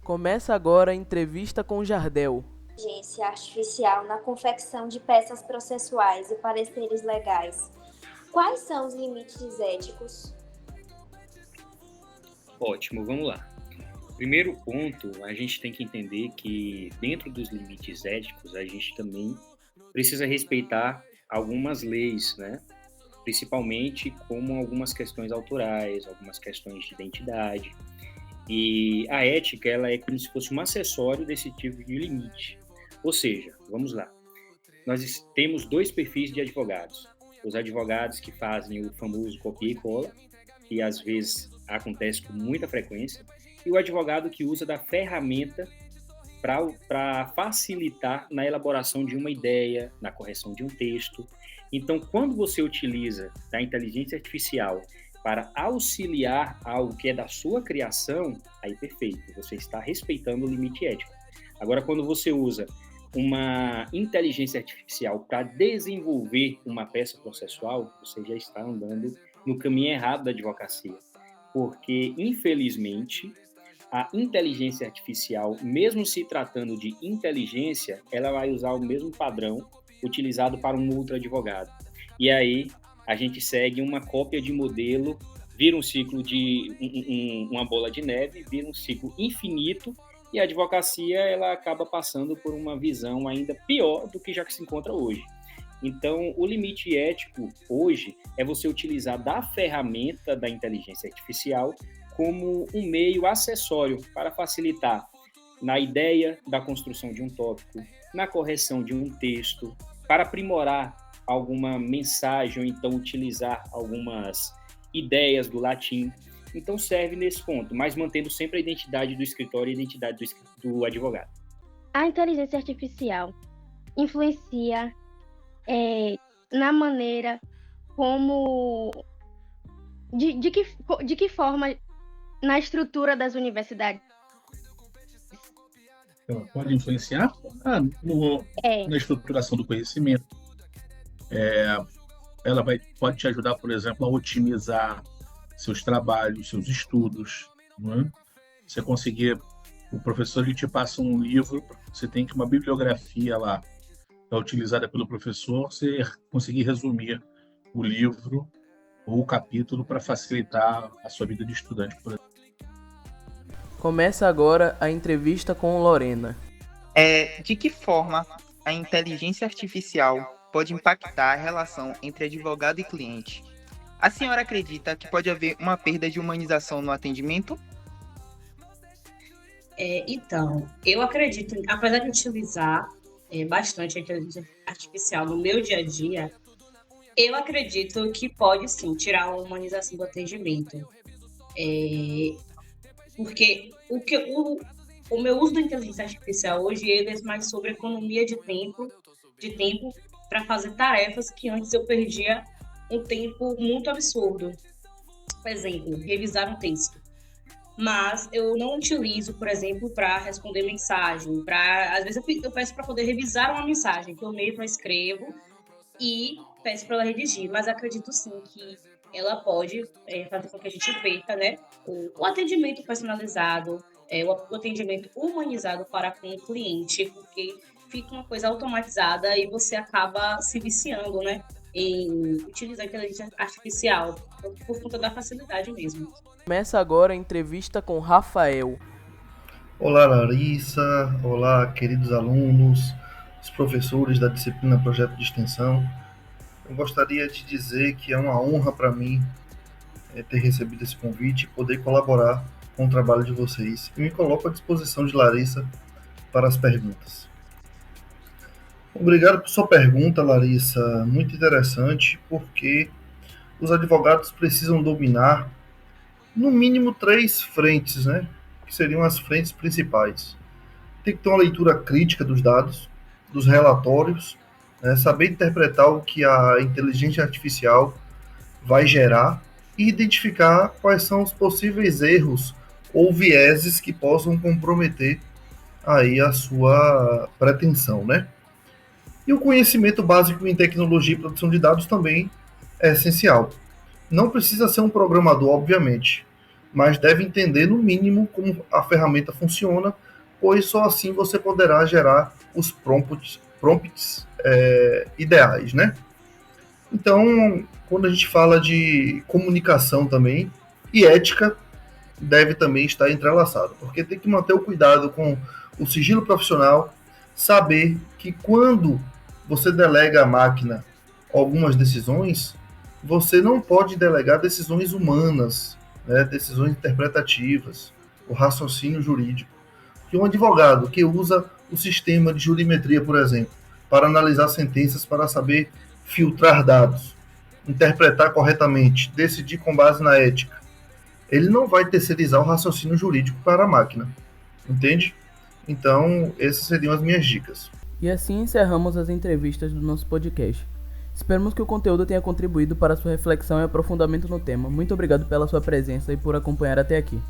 Começa agora a entrevista com Jardel. Inteligência artificial na confecção de peças processuais e pareceres legais. Quais são os limites éticos? Ótimo, vamos lá. Primeiro ponto, a gente tem que entender que dentro dos limites éticos, a gente também precisa respeitar algumas leis, né? Principalmente como algumas questões autorais, algumas questões de identidade. E a ética, ela é como se fosse um acessório desse tipo de limite. Ou seja, vamos lá, nós temos dois perfis de advogados. Os advogados que fazem o famoso copia e cola, que às vezes acontece com muita frequência, e o advogado que usa da ferramenta para facilitar na elaboração de uma ideia, na correção de um texto. Então, quando você utiliza da inteligência artificial para auxiliar algo que é da sua criação, aí perfeito, você está respeitando o limite ético. Agora, quando você usa uma inteligência artificial para desenvolver uma peça processual, você já está andando no caminho errado da advocacia. Porque, infelizmente, a inteligência artificial, mesmo se tratando de inteligência, ela vai usar o mesmo padrão utilizado para um outro advogado. E aí a gente segue uma cópia de modelo, vira um ciclo de uma bola de neve, vira um ciclo infinito, e a advocacia ela acaba passando por uma visão ainda pior do que já que se encontra hoje. Então, o limite ético hoje é você utilizar da ferramenta da inteligência artificial como um meio acessório para facilitar na ideia da construção de um tópico, na correção de um texto, para aprimorar alguma mensagem ou então utilizar algumas ideias do latim. Então serve nesse ponto, mas mantendo sempre a identidade do escritório e a identidade do advogado. A inteligência artificial influencia na maneira como... De que forma na estrutura das universidades? Ela pode influenciar na estruturação do conhecimento. Ela pode te ajudar, por exemplo, a otimizar seus trabalhos, seus estudos. Não é? Você conseguir... O professor ele te passa um livro, você tem que uma bibliografia lá é utilizada pelo professor, você conseguir resumir o livro ou o capítulo para facilitar a sua vida de estudante, por exemplo. Começa agora a entrevista com Lorena. De que forma a inteligência artificial pode impactar a relação entre advogado e cliente? A senhora acredita que pode haver uma perda de humanização no atendimento? Então, eu acredito, apesar de utilizar bastante a inteligência artificial no meu dia a dia, eu acredito que pode sim tirar a humanização do atendimento. Porque o meu uso da inteligência artificial hoje ele é mais sobre economia de tempo para fazer tarefas que antes eu perdia um tempo muito absurdo. Por exemplo, revisar um texto. Mas eu não utilizo, por exemplo, para responder mensagem. Às vezes eu peço para poder revisar uma mensagem que eu mesma escrevo e peço para ela redigir. Mas acredito sim que ela pode fazer com que a gente perca, né, o atendimento personalizado, o atendimento humanizado para com o cliente, porque fica uma coisa automatizada e você acaba se viciando, né, em utilizar a inteligência artificial por conta da facilidade mesmo. Começa agora a entrevista com Rafael. Olá, Larissa. Olá, queridos alunos, os professores da disciplina Projeto de Extensão. Eu gostaria de dizer que é uma honra para mim ter recebido esse convite e poder colaborar com o trabalho de vocês. E me coloco à disposição de Larissa para as perguntas. Obrigado por sua pergunta, Larissa. Muito interessante, porque os advogados precisam dominar no mínimo 3 frentes, né? Que seriam as frentes principais. Tem que ter uma leitura crítica dos dados, dos relatórios, né? Saber interpretar o que a inteligência artificial vai gerar e identificar quais são os possíveis erros ou vieses que possam comprometer aí a sua pretensão, né? E o conhecimento básico em tecnologia e produção de dados também é essencial. Não precisa ser um programador, obviamente, mas deve entender no mínimo como a ferramenta funciona, pois só assim você poderá gerar os prompts ideais, né? Então, quando a gente fala de comunicação também, e ética deve também estar entrelaçado, porque tem que manter o cuidado com o sigilo profissional, saber que quando você delega à máquina algumas decisões, você não pode delegar decisões humanas, né, decisões interpretativas, o raciocínio jurídico. Que um advogado que usa o sistema de jurimetria, por exemplo, para analisar sentenças, para saber filtrar dados, interpretar corretamente, decidir com base na ética, ele não vai terceirizar o raciocínio jurídico para a máquina, entende? Então, essas seriam as minhas dicas. E assim encerramos as entrevistas do nosso podcast. Esperamos que o conteúdo tenha contribuído para a sua reflexão e aprofundamento no tema. Muito obrigado pela sua presença e por acompanhar até aqui.